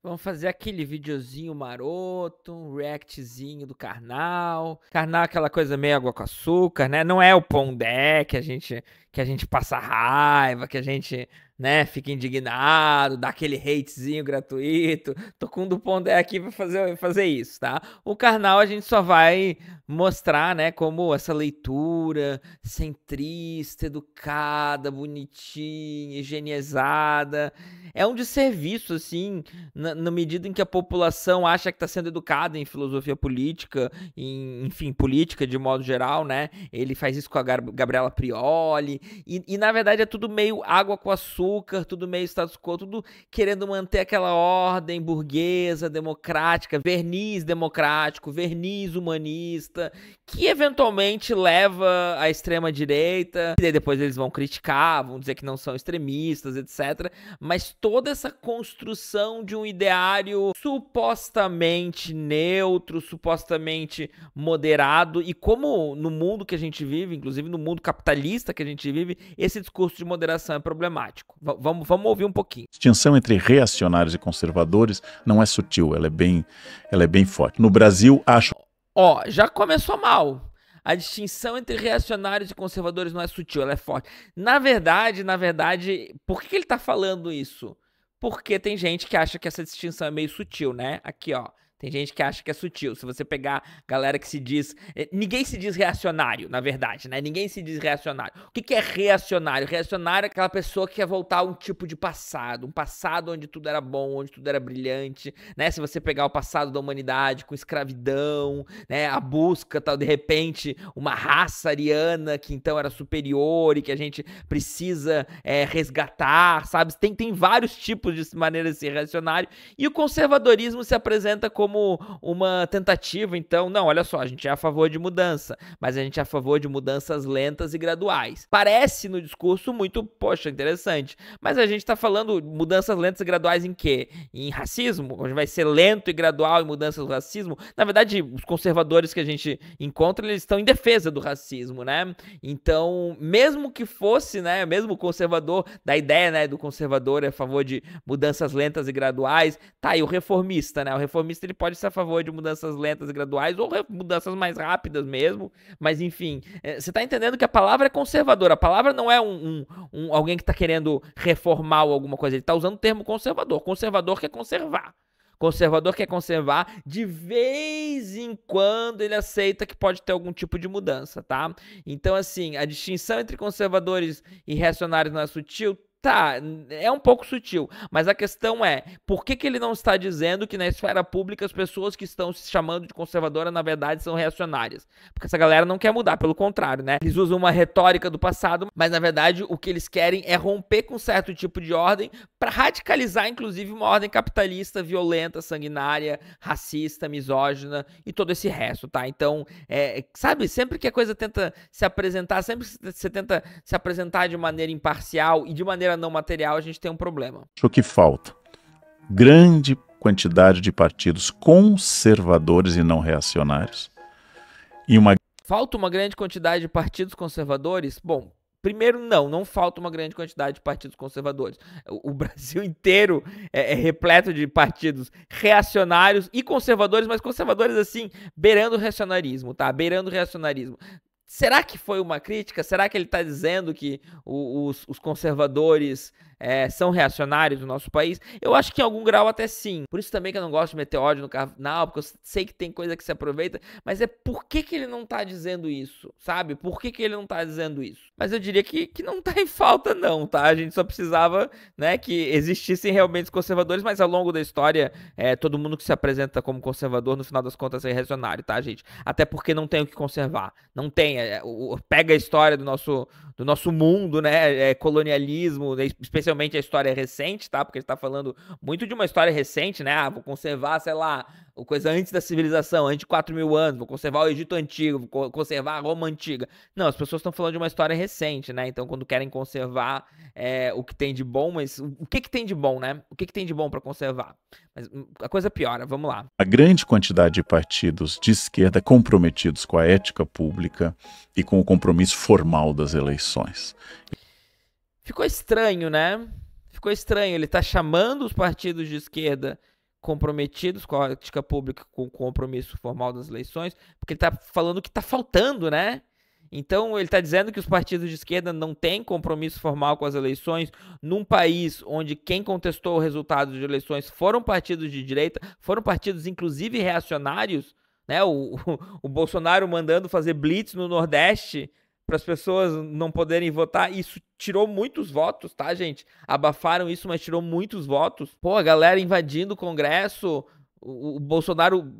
Vamos fazer aquele videozinho maroto, um reactzinho do Karnal. Karnal é aquela coisa meio água com açúcar, né? Não é o Pondé que a gente passa raiva, que a gente, né, fica indignado, dá aquele hatezinho gratuito. Tô com um do Pondé aqui pra fazer isso, tá? O Karnal a gente só vai mostrar, né, como essa leitura centrista, educada, bonitinha, higienizada. É um desserviço, assim, na medida em que a população acha que está sendo educada em filosofia política, enfim, política de modo geral, né? Ele faz isso com a Gabriela Prioli, e na verdade é tudo meio água com açúcar, tudo meio status quo, tudo querendo manter aquela ordem burguesa, democrática, verniz democrático, verniz humanista, que eventualmente leva à extrema-direita, e daí depois eles vão criticar, vão dizer que não são extremistas, etc. Mas toda essa construção de um ideário supostamente neutro, supostamente moderado, e como no mundo que a gente vive, inclusive no mundo capitalista que a gente vive, esse discurso de moderação é problemático. Vamos ouvir um pouquinho. A distinção entre reacionários e conservadores não é sutil, ela é bem forte. No Brasil, acho... Ó, já começou mal. A distinção entre reacionários e conservadores não é sutil, ela é forte. Na verdade, por que ele tá falando isso? Porque tem gente que acha que essa distinção é meio sutil, né? Aqui, ó. Tem gente que acha que é sutil. Se você pegar galera que se diz... Ninguém se diz reacionário, na verdade, né? Ninguém se diz reacionário. O que é reacionário? Reacionário é aquela pessoa que quer voltar a um tipo de passado. Um passado onde tudo era bom, onde tudo era brilhante, né? Se você pegar o passado da humanidade com escravidão, né? A busca, tal, de repente, uma raça ariana que então era superior e que a gente precisa resgatar, sabe? Tem vários tipos de maneiras de ser reacionário. E o conservadorismo se apresenta como uma tentativa, então, não, olha só, a gente é a favor de mudança, mas a gente é a favor de mudanças lentas e graduais. Parece no discurso muito, poxa, interessante, mas a gente tá falando mudanças lentas e graduais em quê? Em racismo? Onde vai ser lento e gradual em mudanças do racismo? Na verdade, os conservadores que a gente encontra, eles estão em defesa do racismo, né? Então, mesmo que fosse, né, mesmo o conservador, da ideia, né, do conservador é a favor de mudanças lentas e graduais, tá aí o reformista, né? O reformista, ele pode ser a favor de mudanças lentas e graduais ou mudanças mais rápidas mesmo, mas enfim, você tá entendendo que a palavra é conservadora, a palavra não é alguém que tá querendo reformar ou alguma coisa, ele tá usando o termo conservador, conservador quer conservar. Conservador quer conservar, de vez em quando ele aceita que pode ter algum tipo de mudança, tá? Então, assim, a distinção entre conservadores e reacionários não é sutil? Tá, é um pouco sutil, mas a questão é, por que ele não está dizendo que na esfera pública as pessoas que estão se chamando de conservadora, na verdade, são reacionárias? Porque essa galera não quer mudar, pelo contrário, né? Eles usam uma retórica do passado, mas na verdade o que eles querem é romper com certo tipo de ordem para radicalizar, inclusive, uma ordem capitalista, violenta, sanguinária, racista, misógina e todo esse resto, tá? Então, sabe, sempre que a coisa tenta se apresentar, sempre que você tenta se apresentar de maneira imparcial e de maneira não material, a gente tem um problema. O que falta? Grande quantidade de partidos conservadores e não reacionários. Falta uma grande quantidade de partidos conservadores? Bom, primeiro, não falta uma grande quantidade de partidos conservadores. O Brasil inteiro é repleto de partidos reacionários e conservadores, mas conservadores assim, beirando o reacionarismo, tá? Beirando o reacionarismo. Será que foi uma crítica? Será que ele está dizendo que os conservadores são reacionários no nosso país? Eu acho que em algum grau até sim. Por isso também que eu não gosto de meter ódio no Karnal, porque eu sei que tem coisa que se aproveita, mas por que ele não tá dizendo isso, sabe? Por que ele não tá dizendo isso? Mas eu diria que não tá em falta não, tá? A gente só precisava, né, que existissem realmente os conservadores, mas ao longo da história, todo mundo que se apresenta como conservador, no final das contas, é reacionário, tá, gente? Até porque não tem o que conservar. Não tem. Pega a história do nosso mundo, né? Colonialismo, especialmente a história recente, tá? Porque a gente tá falando muito de uma história recente, né? Vou conservar, sei lá, coisa antes da civilização, antes de 4.000 anos, vou conservar o Egito Antigo, vou conservar a Roma Antiga. Não, as pessoas estão falando de uma história recente, né? Então, quando querem conservar o que tem de bom, mas o que tem de bom, né? O que tem de bom para conservar? Mas a coisa piora, vamos lá. A grande quantidade de partidos de esquerda comprometidos com a ética pública e com o compromisso formal das eleições. Ficou estranho, né? Ficou estranho. Ele tá chamando os partidos de esquerda comprometidos com a ética pública, com o compromisso formal das eleições, porque ele está falando que está faltando, né? Então, ele está dizendo que os partidos de esquerda não têm compromisso formal com as eleições num país onde quem contestou o resultado de eleições foram partidos de direita, foram partidos, inclusive, reacionários, né? O Bolsonaro mandando fazer blitz no Nordeste para as pessoas não poderem votar. Isso tirou muitos votos, tá, gente? Abafaram isso, mas tirou muitos votos. Pô, a galera invadindo o Congresso, o Bolsonaro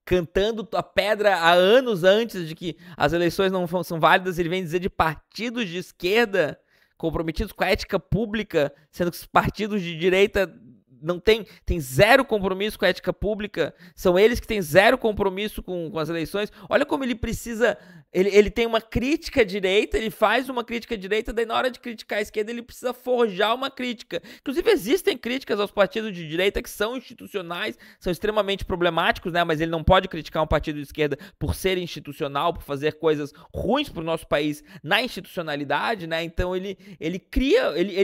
cantando a pedra há anos antes de que as eleições não são válidas, ele vem dizer de partidos de esquerda comprometidos com a ética pública, sendo que os partidos de direita não tem zero compromisso com a ética pública, são eles que têm zero compromisso com as eleições. Olha como ele precisa, ele tem uma crítica à direita, ele faz uma crítica à direita, daí na hora de criticar a esquerda ele precisa forjar uma crítica. Inclusive existem críticas aos partidos de direita que são institucionais, são extremamente problemáticos, né? Mas ele não pode criticar um partido de esquerda por ser institucional, por fazer coisas ruins para o nosso país na institucionalidade, né? Então ele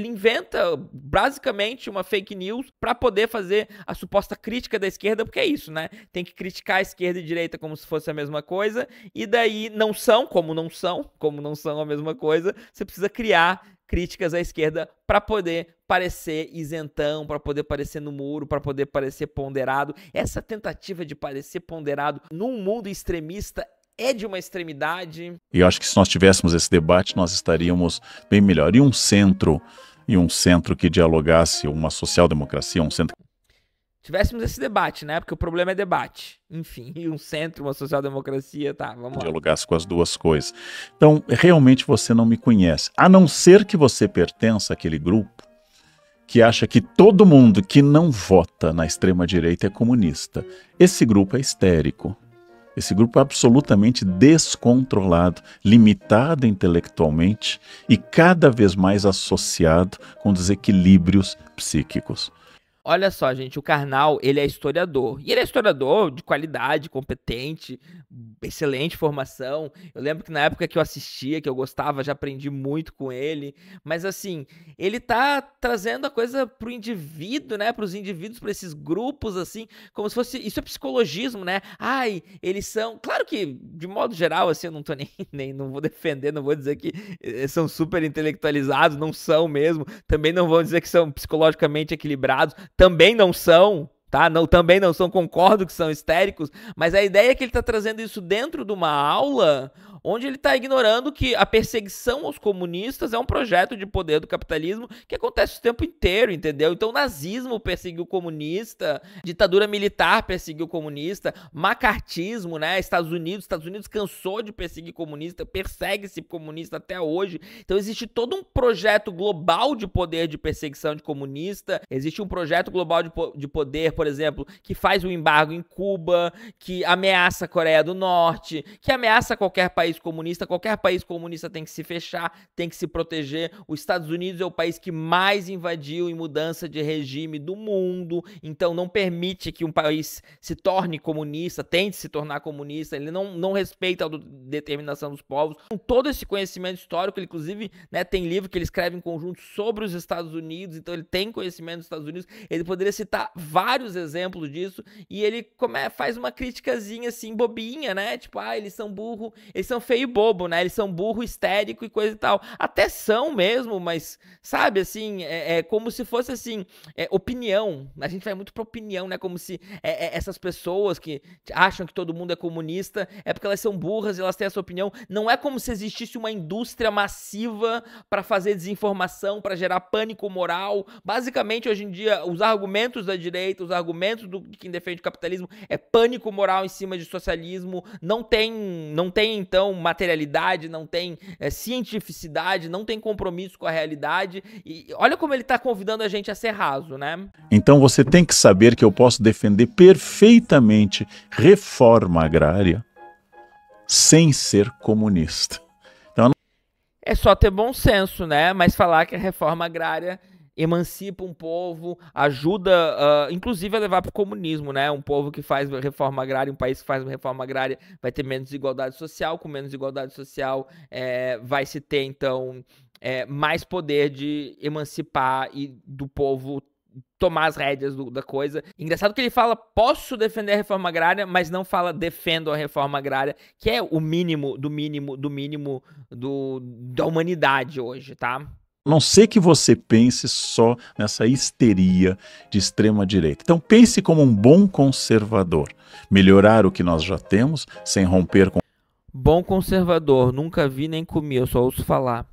inventa basicamente uma fake news para poder fazer a suposta crítica da esquerda, porque é isso, né? Tem que criticar a esquerda e a direita como se fosse a mesma coisa, e daí como não são a mesma coisa, você precisa criar críticas à esquerda para poder parecer isentão, para poder parecer no muro, para poder parecer ponderado. Essa tentativa de parecer ponderado num mundo extremista é de uma extremidade. E eu acho que se nós tivéssemos esse debate, nós estaríamos bem melhor. E um centro que dialogasse, uma social-democracia, um centro... Tivéssemos esse debate, né? Porque o problema é debate. Enfim, e um centro, uma social-democracia, tá, vamos lá. Dialogasse com as duas coisas. Então, realmente você não me conhece. A não ser que você pertença àquele grupo que acha que todo mundo que não vota na extrema-direita é comunista. Esse grupo é histérico. Esse grupo é absolutamente descontrolado, limitado intelectualmente e cada vez mais associado com desequilíbrios psíquicos. Olha só, gente, o Karnal, ele é historiador. E ele é historiador de qualidade, competente, excelente formação. Eu lembro que na época que eu assistia, que eu gostava, já aprendi muito com ele. Mas assim, ele tá trazendo a coisa pro indivíduo, né? Pros indivíduos, pra esses grupos, assim, como se fosse... Isso é psicologismo, né? Ai, eles são... Claro que, de modo geral, assim, eu não tô nem não vou defender, não vou dizer que são super intelectualizados, não são mesmo. Também não vou dizer que são psicologicamente equilibrados. Também não são, tá? Também não são, concordo que são histéricos, mas a ideia é que ele está trazendo isso dentro de uma aula onde ele está ignorando que a perseguição aos comunistas é um projeto de poder do capitalismo que acontece o tempo inteiro, entendeu? Então o nazismo perseguiu o comunista, ditadura militar perseguiu o comunista, macartismo, né? Estados Unidos cansou de perseguir comunista, persegue-se comunista até hoje. Então existe todo um projeto global de poder de perseguição de comunista, existe um projeto global de poder, por exemplo, que faz o embargo em Cuba, que ameaça a Coreia do Norte, que ameaça qualquer país comunista tem que se fechar, tem que se proteger. Os Estados Unidos é o país que mais invadiu em mudança de regime do mundo, então não permite que um país se torne comunista, tente se tornar comunista, ele não respeita a determinação dos povos. Com todo esse conhecimento histórico, ele inclusive, né, tem livro que ele escreve em conjunto sobre os Estados Unidos, então ele tem conhecimento dos Estados Unidos, ele poderia citar vários exemplos disso, e ele faz uma criticazinha assim, bobinha, né, tipo, eles são burro, eles são feio e bobo, né? Eles são burro, histérico e coisa e tal. Até são mesmo, mas, sabe, assim, é como se fosse, assim, opinião. A gente vai muito pra opinião, né? Como se essas pessoas que acham que todo mundo é comunista é porque elas são burras e elas têm essa opinião. Não é como se existisse uma indústria massiva pra fazer desinformação, pra gerar pânico moral. Basicamente, hoje em dia, os argumentos da direita, os argumentos de quem defende o capitalismo é pânico moral em cima de socialismo. Não tem então materialidade, não tem cientificidade, não tem compromisso com a realidade, e olha como ele está convidando a gente a ser raso, né? Então você tem que saber que eu posso defender perfeitamente reforma agrária sem ser comunista. Então, é só ter bom senso, né? Mas falar que a reforma agrária emancipa um povo, ajuda, inclusive, a levar para o comunismo, né? Um povo que faz reforma agrária, um país que faz reforma agrária vai ter menos desigualdade social, com menos desigualdade social vai se ter, então, mais poder de emancipar e do povo tomar as rédeas da coisa. Engraçado que ele fala, posso defender a reforma agrária, mas não fala defendo a reforma agrária, que é o mínimo do mínimo do mínimo da humanidade hoje, tá? A não ser que você pense só nessa histeria de extrema-direita. Então pense como um bom conservador. Melhorar o que nós já temos, sem romper com Bom conservador, nunca vi nem comi, eu só ouço falar.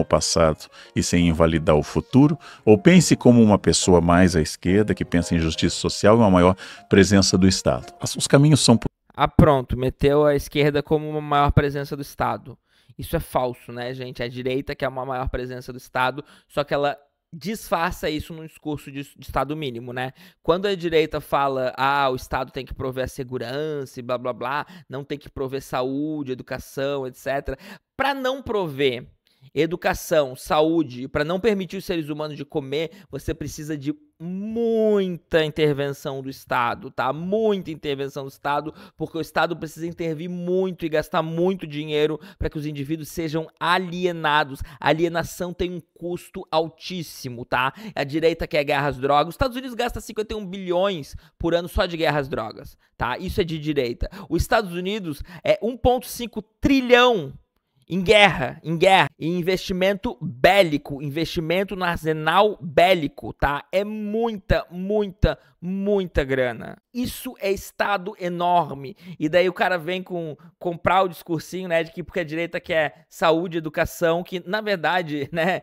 o passado e sem invalidar o futuro, ou pense como uma pessoa mais à esquerda que pensa em justiça social e uma maior presença do Estado. Os caminhos são... Ah, pronto, meteu a esquerda como uma maior presença do Estado. Isso é falso, né, gente? A direita que é uma maior presença do Estado, só que ela disfarça isso num discurso de Estado mínimo, né? Quando a direita fala, o Estado tem que prover a segurança e blá blá blá, não tem que prover saúde, educação, etc. Para não prover educação, saúde, para não permitir os seres humanos de comer, você precisa de muita intervenção do Estado, tá? Muita intervenção do Estado, porque o Estado precisa intervir muito e gastar muito dinheiro para que os indivíduos sejam alienados. A alienação tem um custo altíssimo, tá? A direita quer guerra às drogas. Os Estados Unidos gasta 51 bilhões por ano só de guerra às drogas, tá? Isso é de direita. Os Estados Unidos é 1,5 trilhão em guerra, em investimento bélico, investimento no arsenal bélico, tá? É muita, muita, muita grana. Isso é Estado enorme. E daí o cara vem comprar o discursinho, né, de que porque a direita quer saúde, educação, que na verdade, né,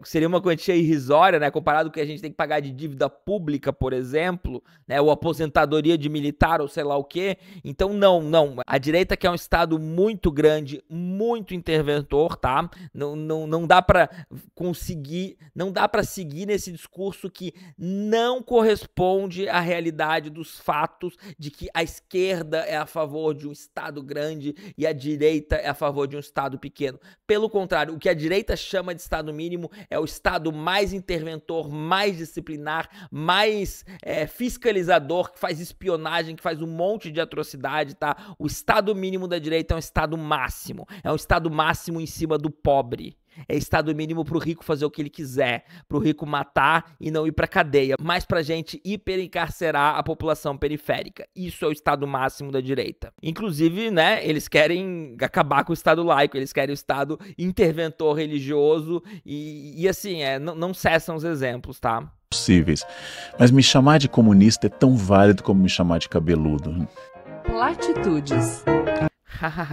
seria uma quantia irrisória, né, comparado com o que a gente tem que pagar de dívida pública, por exemplo, né, ou aposentadoria de militar ou sei lá o quê. Então não. A direita quer um Estado muito grande, muito interventor, tá? Não dá pra conseguir, não dá pra seguir nesse discurso que não corresponde à realidade dos fatos de que a esquerda é a favor de um Estado grande e a direita é a favor de um Estado pequeno. Pelo contrário, o que a direita chama de Estado mínimo é o Estado mais interventor, mais disciplinar, mais fiscalizador, que faz espionagem, que faz um monte de atrocidade, tá? O Estado mínimo da direita é um Estado máximo. É um Estado máximo em cima do pobre. É Estado mínimo pro rico fazer o que ele quiser, pro rico matar e não ir pra cadeia, mas pra gente hiperencarcerar a população periférica. Isso é o Estado máximo da direita. Inclusive, né, eles querem acabar com o Estado laico, eles querem o Estado interventor religioso e assim, não cessam os exemplos, tá? Possíveis. Mas me chamar de comunista é tão válido como me chamar de cabeludo. Latitudes.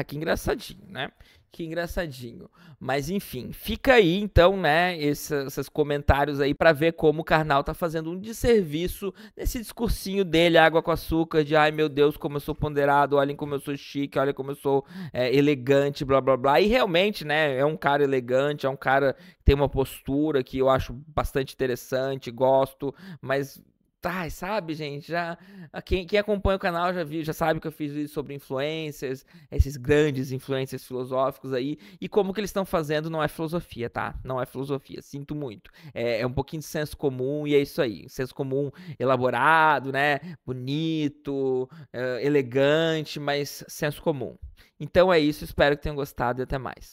Que engraçadinho, né? Que engraçadinho. Mas enfim, fica aí então, né, esses comentários aí pra ver como o Karnal tá fazendo um desserviço nesse discursinho dele, água com açúcar, de ai meu Deus, como eu sou ponderado, olhem como eu sou chique, olhem como eu sou elegante, blá blá blá. E realmente, né, é um cara elegante, é um cara que tem uma postura que eu acho bastante interessante, gosto, mas... sabe, gente, quem acompanha o canal já sabe que eu fiz vídeo sobre influencers, esses grandes influencers filosóficos aí, e como que eles estão fazendo não é filosofia, tá? Não é filosofia, sinto muito. É um pouquinho de senso comum e é isso aí, senso comum elaborado, né, bonito, elegante, mas senso comum. Então é isso, espero que tenham gostado e até mais.